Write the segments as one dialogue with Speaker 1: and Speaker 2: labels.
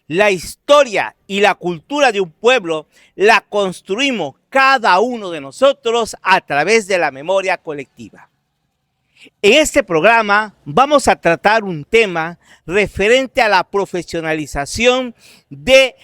Speaker 1: La historia y la cultura de un pueblo la construimos cada uno de nosotros a través de la memoria colectiva. En este programa vamos a tratar un tema referente a la profesionalización de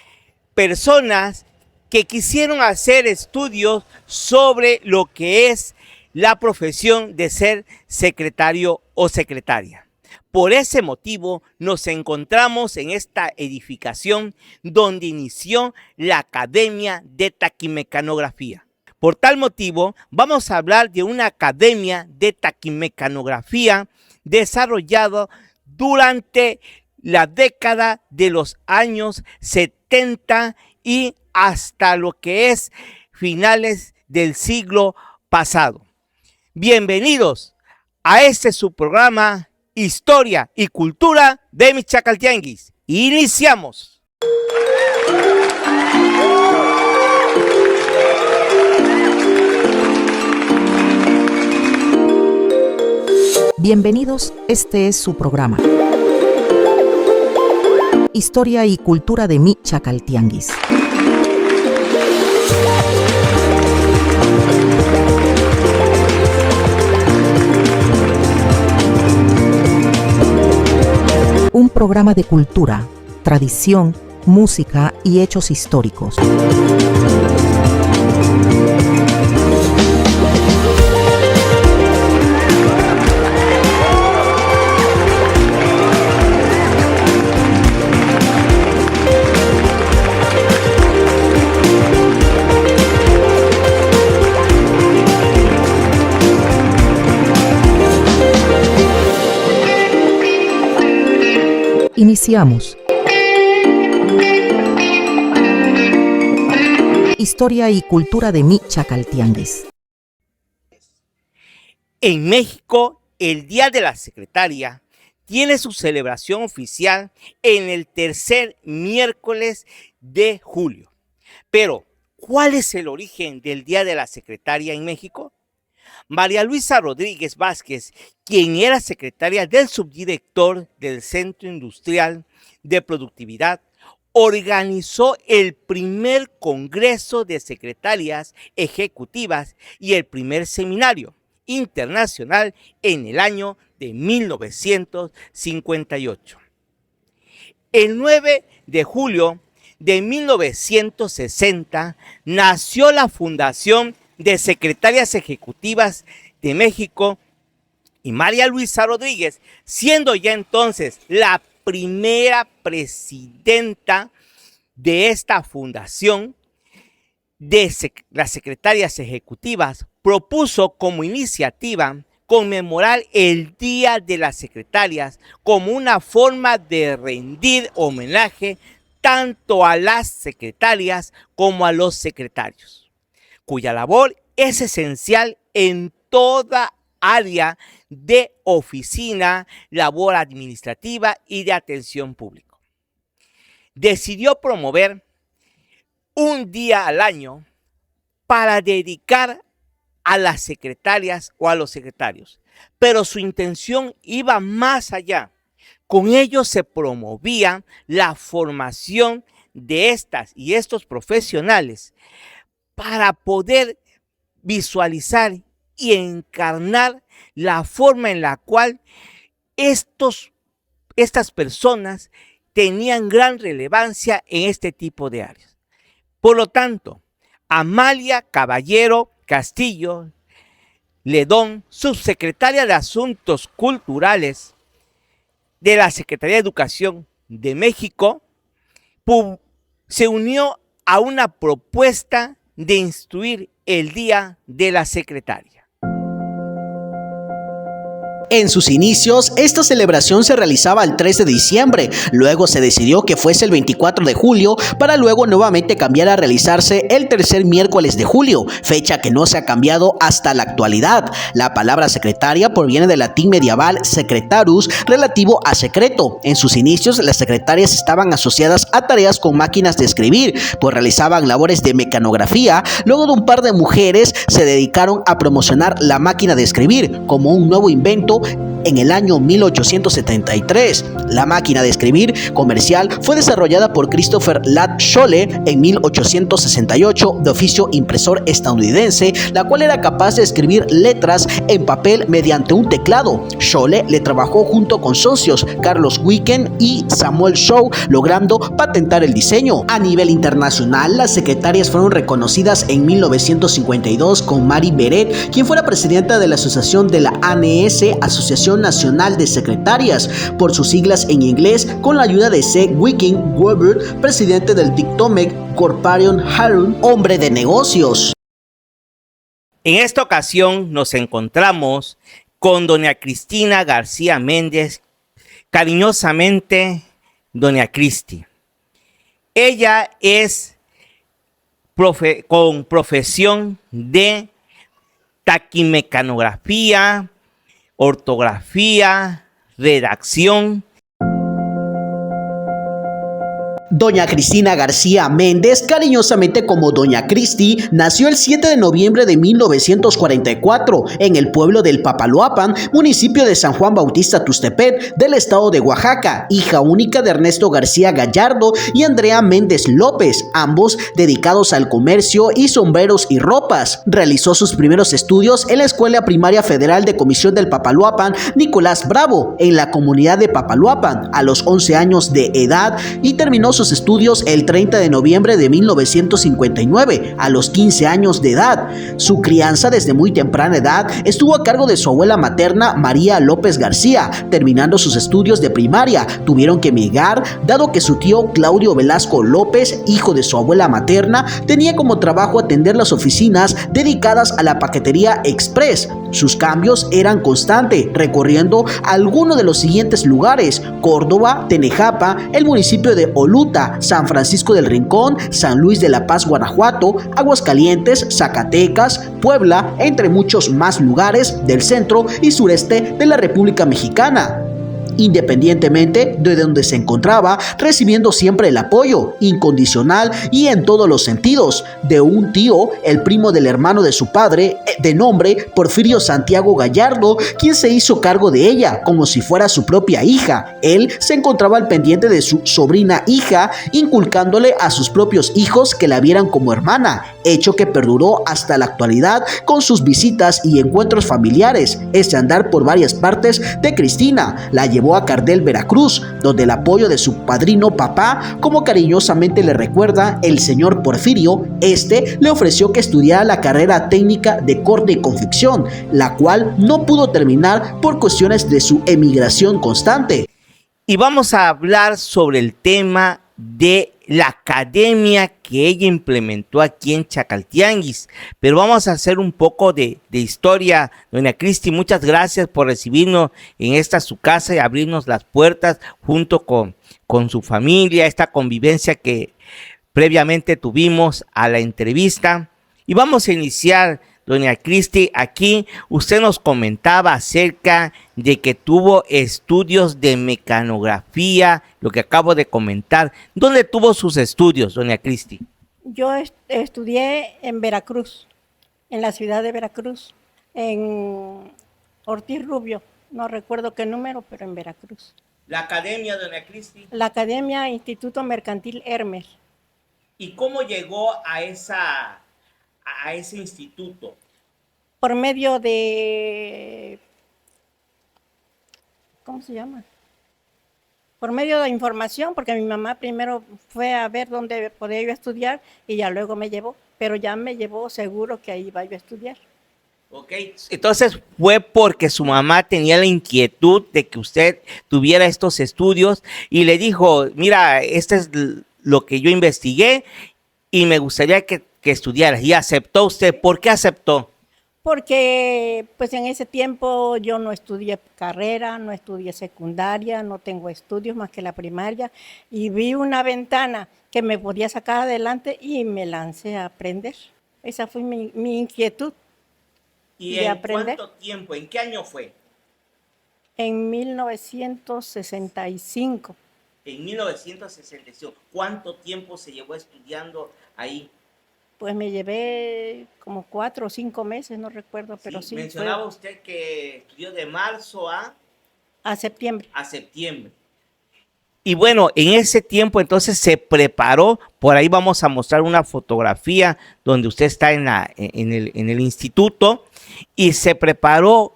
Speaker 1: personas que quisieron hacer estudios sobre lo que es la profesión de ser secretario o secretaria. Por ese motivo nos encontramos en esta edificación donde inició la Academia de Taquimecanografía. Por tal motivo vamos a hablar de una academia de taquimecanografía desarrollada durante la década de los años 70 y hasta lo que es finales del siglo pasado. Bienvenidos a este su programa Historia y Cultura de Michacaltianguis. Iniciamos.
Speaker 2: Bienvenidos, este es su programa Historia y Cultura de Michacaltianguis. Un programa de cultura, tradición, música y hechos históricos. Iniciamos. Historia y Cultura de Michacaltianguis.
Speaker 1: En México, el Día de la Secretaria tiene su celebración oficial en el tercer miércoles de julio. Pero, ¿cuál es el origen del Día de la Secretaria en México? María Luisa Rodríguez Vázquez, quien era secretaria del subdirector del Centro Industrial de Productividad, organizó el primer Congreso de Secretarias Ejecutivas y el primer seminario internacional en el año de 1958. El 9 de julio de 1960 nació la Fundación de Secretarias Ejecutivas de México y María Luisa Rodríguez, siendo ya entonces la primera presidenta de esta fundación de las secretarias ejecutivas, propuso como iniciativa conmemorar el Día de las Secretarias como una forma de rendir homenaje tanto a las secretarias como a los secretarios, cuya labor es esencial en toda área de oficina, labor administrativa y de atención pública. Decidió promover un día al año para dedicar a las secretarias o a los secretarios, pero su intención iba más allá. Con ello se promovía la formación de estas y estos profesionales para poder visualizar y encarnar la forma en la cual estas personas tenían gran relevancia en este tipo de áreas. Por lo tanto, Amalia Caballero Castillo Ledón, subsecretaria de Asuntos Culturales de la Secretaría de Educación de México, se unió a una propuesta de instituir el Día de la Secretaria.
Speaker 3: En sus inicios, esta celebración se realizaba el 3 de diciembre, luego se decidió que fuese el 24 de julio, para luego nuevamente cambiar a realizarse el tercer miércoles de julio, fecha que no se ha cambiado hasta la actualidad. La palabra secretaria proviene del latín medieval secretarus, relativo a secreto. En sus inicios, las secretarias estaban asociadas a tareas con máquinas de escribir, pues realizaban labores de mecanografía. Luego de un par de mujeres se dedicaron a promocionar la máquina de escribir como un nuevo invento en el año 1873. La máquina de escribir comercial fue desarrollada por Christopher Ladd Scholle en 1868, de oficio impresor estadounidense, la cual era capaz de escribir letras en papel mediante un teclado. Scholle le trabajó junto con socios Carlos Wicken y Samuel Shaw, logrando patentar el diseño. A nivel internacional, las secretarias fueron reconocidas en 1952 con Mary Beret, quien fuera presidenta de la asociación de la ANS, Asociación Nacional de Secretarias, por sus siglas en inglés, con la ayuda de C. Wicken Weber, presidente del Dictomic Corporation Harun, hombre de negocios.
Speaker 1: En esta ocasión nos encontramos con doña Cristina García Méndez, cariñosamente doña Cristi. Ella es con profesión de taquimecanografía, ortografía, redacción.
Speaker 3: Doña Cristina García Méndez, cariñosamente como Doña Cristi, nació el 7 de noviembre de 1944 en el pueblo del Papaloapan, municipio de San Juan Bautista Tuxtepec, del estado de Oaxaca, hija única de Ernesto García Gallardo y Andrea Méndez López, ambos dedicados al comercio y sombreros y ropas. Realizó sus primeros estudios en la Escuela Primaria Federal de Comisión del Papaloapan Nicolás Bravo, en la comunidad de Papaloapan, a los 11 años de edad, y terminó sus estudios el 30 de noviembre de 1959, a los 15 años de edad. Su crianza desde muy temprana edad estuvo a cargo de su abuela materna María López García. Terminando sus estudios de primaria, tuvieron que emigrar, dado que su tío Claudio Velasco López, hijo de su abuela materna, tenía como trabajo atender las oficinas dedicadas a la paquetería express. Sus cambios eran constantes, recorriendo algunos de los siguientes lugares: Córdoba, Tenejapa, el municipio de Oluta, San Francisco del Rincón, San Luis de la Paz, Guanajuato, Aguascalientes, Zacatecas, Puebla, entre muchos más lugares del centro y sureste de la República Mexicana. Independientemente de donde se encontraba, recibiendo siempre el apoyo incondicional y en todos los sentidos de un tío, el primo del hermano de su padre, de nombre Porfirio Santiago Gallardo, quien se hizo cargo de ella como si fuera su propia hija. Él se encontraba al pendiente de su sobrina hija, inculcándole a sus propios hijos que la vieran como hermana, hecho que perduró hasta la actualidad con sus visitas y encuentros familiares. Ese andar por varias partes de Cristina la llevó a Cardel, Veracruz, donde el apoyo de su padrino papá, como cariñosamente le recuerda el señor Porfirio, le ofreció que estudiara la carrera técnica de corte y confección, la cual no pudo terminar por cuestiones de su emigración constante.
Speaker 1: Y vamos a hablar sobre el tema de la academia que ella implementó aquí en Chacaltianguis. Pero vamos a hacer un poco de historia. Doña Cristi, muchas gracias por recibirnos en esta su casa y abrirnos las puertas junto con su familia, esta convivencia que previamente tuvimos a la entrevista. Y vamos a iniciar, doña Cristi. Aquí usted nos comentaba acerca de que tuvo estudios de mecanografía, lo que acabo de comentar. ¿Dónde tuvo sus estudios, doña Cristi?
Speaker 4: Yo estudié en Veracruz, en la ciudad de Veracruz, en Ortiz Rubio, no recuerdo qué número, pero en Veracruz.
Speaker 1: ¿La academia, doña Cristi?
Speaker 4: La Academia Instituto Mercantil Hermes.
Speaker 1: ¿Y cómo llegó a ese instituto?
Speaker 4: Por medio de... ¿Cómo se llama? Por medio de información, porque mi mamá primero fue a ver dónde podía yo estudiar y ya luego me llevó, pero ya me llevó seguro que ahí iba yo a estudiar.
Speaker 1: Ok, entonces fue porque su mamá tenía la inquietud de que usted tuviera estos estudios y le dijo, mira, este es lo que yo investigué y me gustaría que estudiaras. Y aceptó usted. ¿Por qué aceptó?
Speaker 4: Porque pues en ese tiempo yo no estudié carrera, no estudié secundaria, no tengo estudios más que la primaria y vi una ventana que me podía sacar adelante y me lancé a aprender. Esa fue mi inquietud.
Speaker 1: ¿Y
Speaker 4: de
Speaker 1: en
Speaker 4: aprender.
Speaker 1: cuánto tiempo? ¿En qué año fue?
Speaker 4: En 1965.
Speaker 1: En 1965. ¿Cuánto tiempo se llevó estudiando ahí?
Speaker 4: Pues me llevé como 4 o 5 meses, no recuerdo, pero sí.
Speaker 1: Mencionaba usted que estudió de marzo a...
Speaker 4: A septiembre.
Speaker 1: A septiembre. Y bueno, en ese tiempo entonces se preparó, por ahí vamos a mostrar una fotografía donde usted está en el instituto y se preparó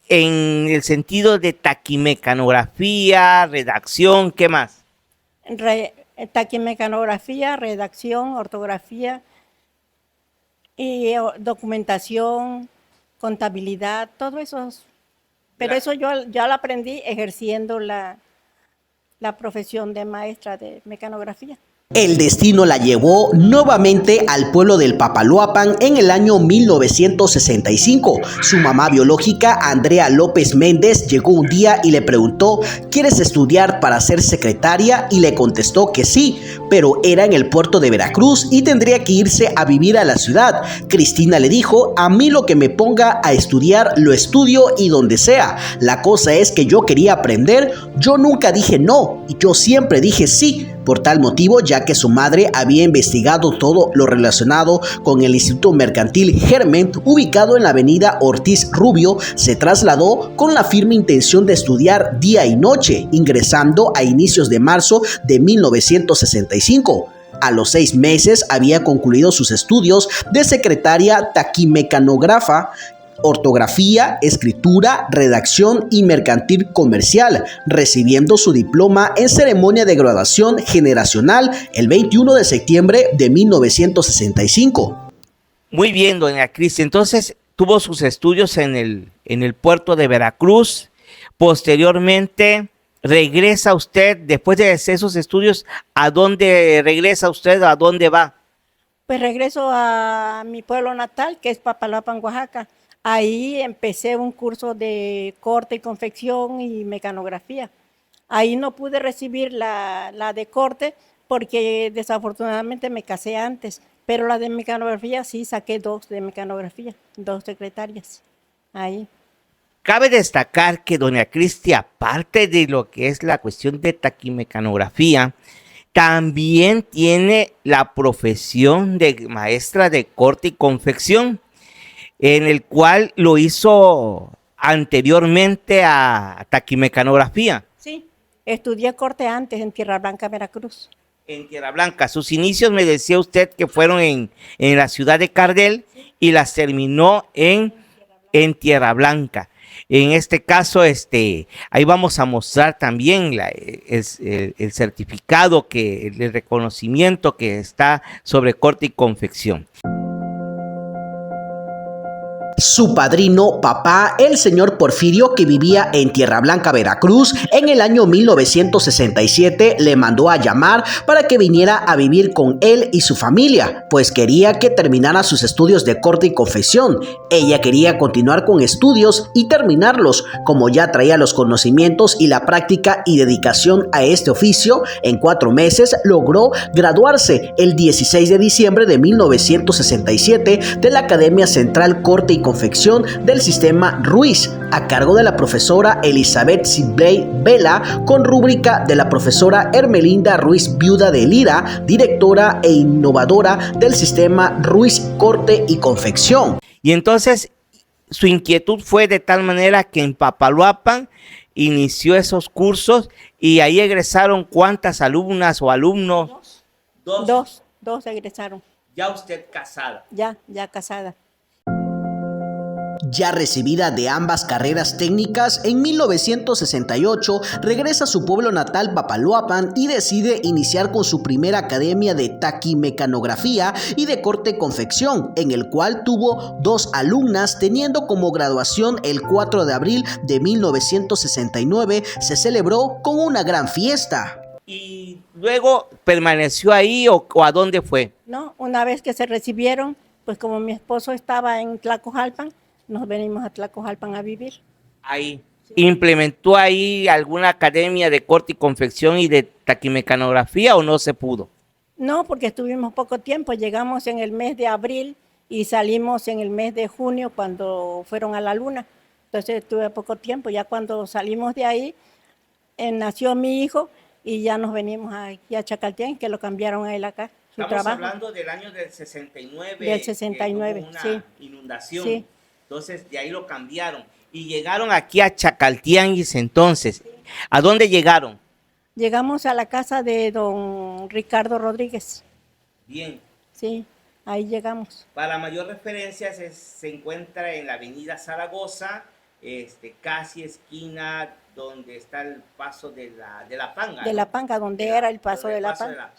Speaker 1: en el sentido de taquimecanografía, redacción, ¿qué más?
Speaker 4: Taquimecanografía, redacción, ortografía y documentación, contabilidad, todo eso. Pero eso yo ya lo aprendí ejerciendo la profesión de maestra de mecanografía.
Speaker 3: El destino la llevó nuevamente al pueblo del Papaloapan en el año 1965. Su mamá biológica, Andrea López Méndez, llegó un día y le preguntó: ¿quieres estudiar para ser secretaria? Y le contestó que sí, pero era en el puerto de Veracruz y tendría que irse a vivir a la ciudad. Cristina le dijo: a mí lo que me ponga a estudiar, lo estudio y donde sea. La cosa es que yo quería aprender, yo nunca dije no, yo siempre dije sí. Por tal motivo, ya que su madre había investigado todo lo relacionado con el Instituto Mercantil Germen, ubicado en la avenida Ortiz Rubio, se trasladó con la firme intención de estudiar día y noche, ingresando a inicios de marzo de 1965. A los 6 meses había concluido sus estudios de secretaria taquimecanógrafa, ortografía, escritura, redacción y mercantil comercial, recibiendo su diploma en ceremonia de graduación generacional el 21 de septiembre de 1965.
Speaker 1: Muy bien, doña Cristi. Entonces tuvo sus estudios en el puerto de Veracruz. Posteriormente regresa usted, después de hacer esos estudios, ¿a dónde regresa usted? ¿A dónde va?
Speaker 4: Pues regreso a mi pueblo natal, que es Papaloapan, Oaxaca. Ahí empecé un curso de corte y confección y mecanografía. Ahí no pude recibir la de corte porque desafortunadamente me casé antes, pero la de mecanografía sí saqué 2 de mecanografía, 2 secretarias ahí.
Speaker 1: Cabe destacar que doña Cristi, aparte de lo que es la cuestión de taquimecanografía, también tiene la profesión de maestra de corte y confección, en el cual lo hizo anteriormente a taquimecanografía.
Speaker 4: Sí, estudié corte antes en Tierra Blanca, Veracruz.
Speaker 1: En Tierra Blanca. Sus inicios, me decía usted, que fueron en la ciudad de Cardel y las terminó en Tierra Blanca. En este caso, ahí vamos a mostrar también el certificado, el reconocimiento que está sobre corte y confección.
Speaker 3: Su padrino, papá, el señor Porfirio, que vivía en Tierra Blanca, Veracruz, en el año 1967 le mandó a llamar para que viniera a vivir con él y su familia, pues quería que terminara sus estudios de corte y confección. Ella quería continuar con estudios y terminarlos. Como ya traía los conocimientos y la práctica y dedicación a este oficio, en 4 meses logró graduarse el 16 de diciembre de 1967 de la Academia Central Corte y Confección del Sistema Ruiz, a cargo de la profesora Elizabeth Sibley Vela, con rúbrica de la profesora Hermelinda Ruiz Viuda de Lira, directora e innovadora del Sistema Ruiz Corte y Confección.
Speaker 1: Y entonces su inquietud fue de tal manera que en Papaloapan inició esos cursos y ahí egresaron ¿cuántas alumnas o alumnos?
Speaker 4: Dos egresaron.
Speaker 1: Ya usted casada.
Speaker 4: Ya casada.
Speaker 3: Ya recibida de ambas carreras técnicas, en 1968 regresa a su pueblo natal Papaloapan y decide iniciar con su primera academia de taquimecanografía y de corte confección, en el cual tuvo 2 alumnas, teniendo como graduación el 4 de abril de 1969. Se celebró con una gran fiesta.
Speaker 1: ¿Y luego permaneció ahí o a dónde fue?
Speaker 4: No, una vez que se recibieron, pues como mi esposo estaba en Tlacojalpan, nos venimos a Tlacojalpan a vivir.
Speaker 1: Ahí. Sí. ¿Implementó ahí alguna academia de corte y confección y de taquimecanografía o no se pudo?
Speaker 4: No, porque estuvimos poco tiempo. Llegamos en el mes de abril y salimos en el mes de junio cuando fueron a la luna. Entonces estuve poco tiempo. Ya cuando salimos de ahí, nació mi hijo y ya nos venimos aquí a Chacaltén, que lo cambiaron a él acá.
Speaker 1: Estamos hablando del año del 69.
Speaker 4: Del 69,
Speaker 1: una
Speaker 4: sí.
Speaker 1: Inundación.
Speaker 4: Sí.
Speaker 1: Entonces, de ahí lo cambiaron. Y llegaron aquí a Chacaltianguis entonces. ¿A dónde llegaron?
Speaker 4: Llegamos a la casa de don Ricardo Rodríguez.
Speaker 1: Bien.
Speaker 4: Sí, ahí llegamos.
Speaker 1: Para mayor referencia se encuentra en la avenida Zaragoza, casi esquina donde está el paso de la Panga.
Speaker 4: De
Speaker 1: ¿no?
Speaker 4: la Panga, donde era el paso de la Panga.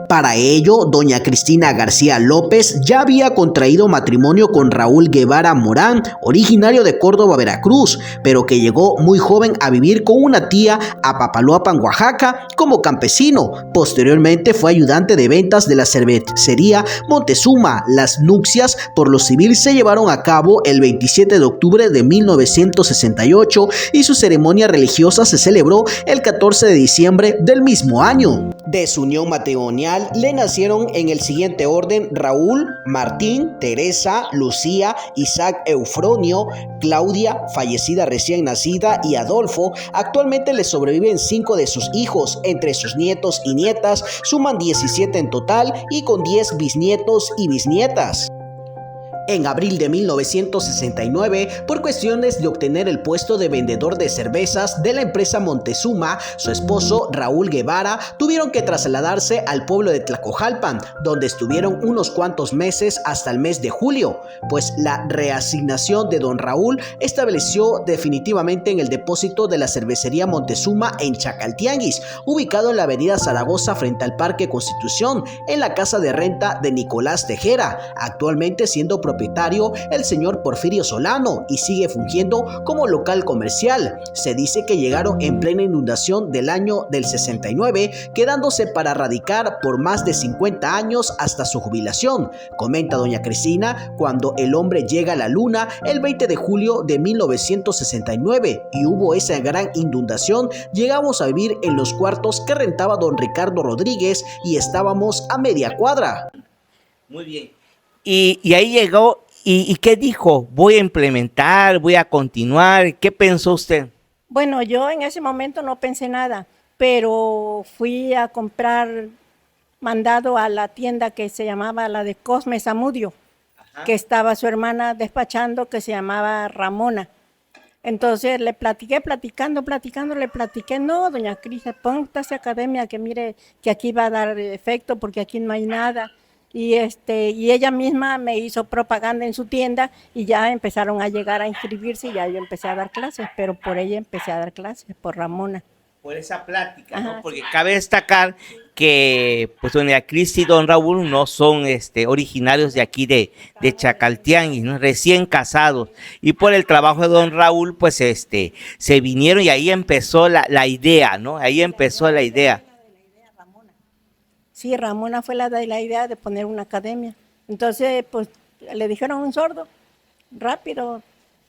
Speaker 3: Para ello, doña Cristina García López ya había contraído matrimonio con Raúl Guevara Morán, originario de Córdoba, Veracruz, pero que llegó muy joven a vivir con una tía a Papaloapan, Oaxaca, como campesino. Posteriormente fue ayudante de ventas de la cervecería Montezuma. Las nupcias por lo civil se llevaron a cabo el 27 de octubre de 1968 y su ceremonia religiosa se celebró el 14 de diciembre del mismo año. De su unión matrimonial le nacieron en el siguiente orden: Raúl, Martín, Teresa, Lucía, Isaac Eufronio, Claudia, fallecida recién nacida, y Adolfo. Actualmente le sobreviven 5 de sus hijos. Entre sus nietos y nietas suman 17 en total, y con 10 bisnietos y bisnietas. En abril de 1969, por cuestiones de obtener el puesto de vendedor de cervezas de la empresa Montezuma, su esposo Raúl Guevara tuvieron que trasladarse al pueblo de Tlacojalpan, donde estuvieron unos cuantos meses hasta el mes de julio, pues la reasignación de don Raúl estableció definitivamente en el depósito de la cervecería Montezuma en Chacaltianguis, ubicado en la avenida Zaragoza frente al Parque Constitución, en la casa de renta de Nicolás Tejera, actualmente siendo propietario el señor Porfirio Solano, y sigue fungiendo como local comercial. Se dice que llegaron en plena inundación del año del 69, quedándose para radicar por más de 50 años hasta su jubilación. Comenta doña Cristina: cuando el hombre llega a la luna el 20 de julio de 1969 y hubo esa gran inundación, llegamos a vivir en los cuartos que rentaba don Ricardo Rodríguez y estábamos a media cuadra.
Speaker 1: Muy bien. Y ahí llegó, ¿y qué dijo? Voy a implementar, voy a continuar. ¿Qué pensó usted?
Speaker 4: Bueno, yo en ese momento no pensé nada, pero fui a comprar mandado a la tienda que se llamaba la de Cosme Zamudio, que estaba su hermana despachando, que se llamaba Ramona. Entonces le platiqué, le platiqué: no, doña Cris, ponga esa academia, que mire que aquí va a dar efecto porque aquí no hay nada. Y ella misma me hizo propaganda en su tienda y ya empezaron a llegar a inscribirse y ya yo empecé a dar clases, pero por ella empecé a dar clases, por Ramona.
Speaker 1: Por esa plática,
Speaker 4: Ajá,
Speaker 1: ¿no? Porque cabe destacar que pues doña Cris y don Raúl no son originarios de aquí de Chacaltianguis, ¿no? Recién casados, y por el trabajo de don Raúl pues se vinieron y ahí empezó la idea, ¿no? Ahí empezó la idea.
Speaker 4: Sí, Ramona fue la de la idea de poner una academia. Entonces, pues le dijeron un sordo, rápido.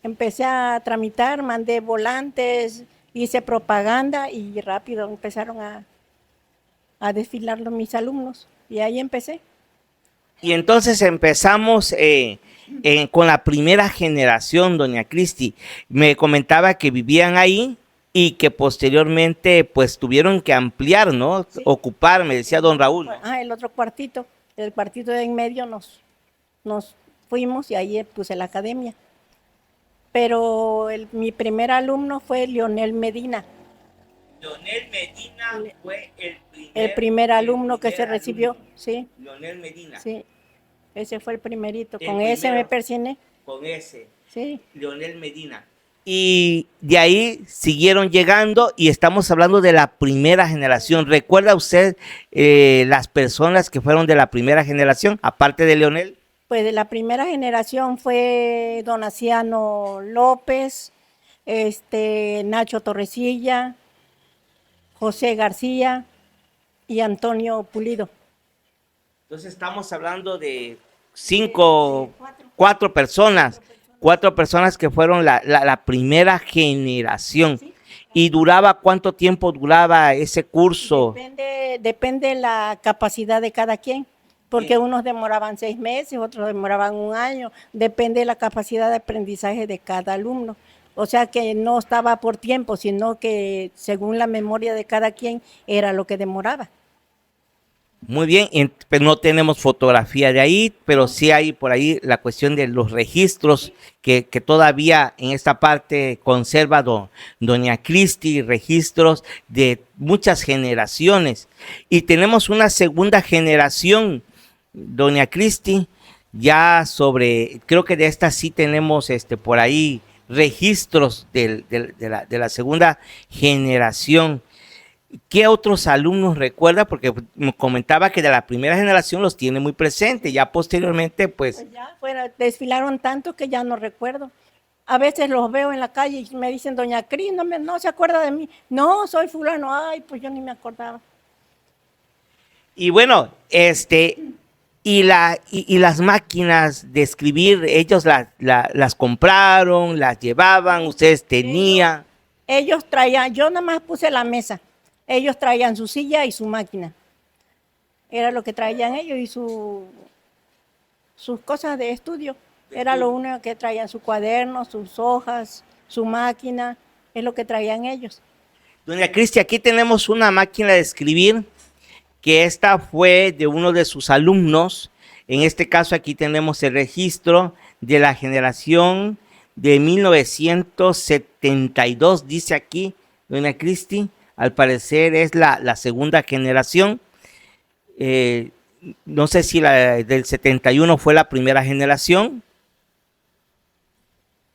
Speaker 4: Empecé a tramitar, mandé volantes, hice propaganda y rápido empezaron a desfilar mis alumnos. Y ahí empecé.
Speaker 1: Y entonces empezamos con la primera generación, doña Cristi. Me comentaba que vivían ahí y que posteriormente pues tuvieron que ampliar, ¿no? Sí. Ocupar, me decía don Raúl.
Speaker 4: El otro cuartito, el cuartito de en medio nos fuimos y ahí puse la academia. Pero mi primer alumno fue Leonel Medina.
Speaker 1: Leonel Medina fue
Speaker 4: el primer alumno que se recibió, sí.
Speaker 1: Leonel Medina.
Speaker 4: Sí, ese fue el primerito, con ese me persigné.
Speaker 1: Con ese,
Speaker 4: sí.
Speaker 1: Leonel Medina. Y de ahí siguieron llegando y estamos hablando de la primera generación. ¿Recuerda usted las personas que fueron de la primera generación, aparte de Leonel?
Speaker 4: Pues de la primera generación fue don Asiano López, Nacho Torrecilla, José García y Antonio Pulido.
Speaker 1: Entonces estamos hablando de cuatro personas. 4 personas que fueron la primera generación. ¿Sí? ¿Y duraba cuánto tiempo duraba ese curso?
Speaker 4: Depende la capacidad de cada quien, porque unos demoraban 6 meses, otros demoraban 1 año, depende de la capacidad de aprendizaje de cada alumno. O sea que no estaba por tiempo, sino que según la memoria de cada quien era lo que demoraba.
Speaker 1: Muy bien, pero no tenemos fotografía de ahí, pero sí hay por ahí la cuestión de los registros que todavía en esta parte conserva doña Cristi, registros de muchas generaciones. Y tenemos una segunda generación, doña Cristi, ya sobre, creo que de esta sí tenemos por ahí registros de la segunda generación. ¿Qué otros alumnos recuerda? Porque me comentaba que de la primera generación los tiene muy presente, ya posteriormente pues
Speaker 4: Ya, bueno, desfilaron tanto que ya no recuerdo. A veces los veo en la calle y me dicen, doña Cris, no se acuerda de mí. No, soy fulano. Ay, pues yo ni me acordaba.
Speaker 1: y bueno, y las máquinas de escribir, ellos las compraron, las llevaban, ustedes tenían.
Speaker 4: Ellos traían, yo nada más puse la mesa. Ellos traían su silla y su máquina. Era lo que traían ellos y sus cosas de estudio. Era lo único que traían, su cuaderno, sus hojas, su máquina, es lo que traían ellos.
Speaker 1: Doña Cristi, aquí tenemos una máquina de escribir que esta fue de uno de sus alumnos. En este caso aquí tenemos el registro de la generación de 1972, dice aquí, doña Cristi, al parecer es la segunda generación. No sé si la del 71 fue la primera generación.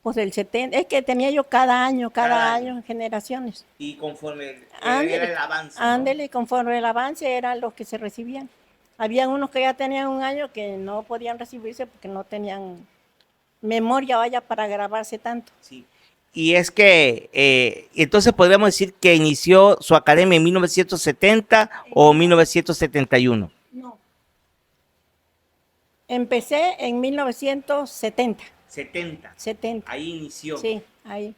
Speaker 4: Pues del 70, es que tenía yo cada año en generaciones.
Speaker 1: Y conforme
Speaker 4: Ándele,
Speaker 1: era el avance, ¿no?
Speaker 4: ándele, conforme el avance eran los que se recibían. Habían unos que ya tenían un año que no podían recibirse porque no tenían memoria, vaya, para grabarse tanto.
Speaker 1: Sí. Y es que, entonces podríamos decir que inició su academia en 1970 o 1971.
Speaker 4: No. Empecé en 1970.
Speaker 1: 70. Ahí inició.
Speaker 4: Sí, ahí.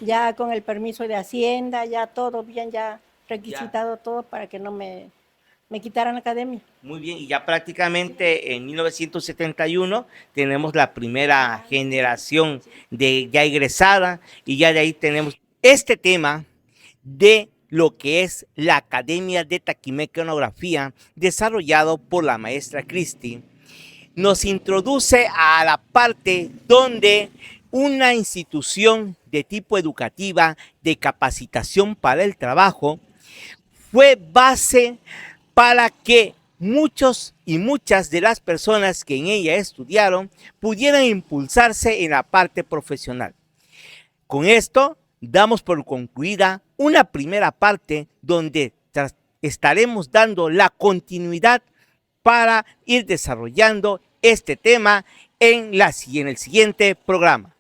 Speaker 4: Ya con el permiso de Hacienda, ya todo bien, ya requisitado todo para que no me quitaran la academia.
Speaker 1: Muy bien, y ya prácticamente en 1971 tenemos la primera generación de ya egresada y ya de ahí tenemos este tema de lo que es la Academia de Taquimecanografía desarrollado por la maestra Cristi. Nos introduce a la parte donde una institución de tipo educativa de capacitación para el trabajo fue base para que muchos y muchas de las personas que en ella estudiaron pudieran impulsarse en la parte profesional. Con esto damos por concluida una primera parte donde estaremos dando la continuidad para ir desarrollando este tema en el siguiente programa.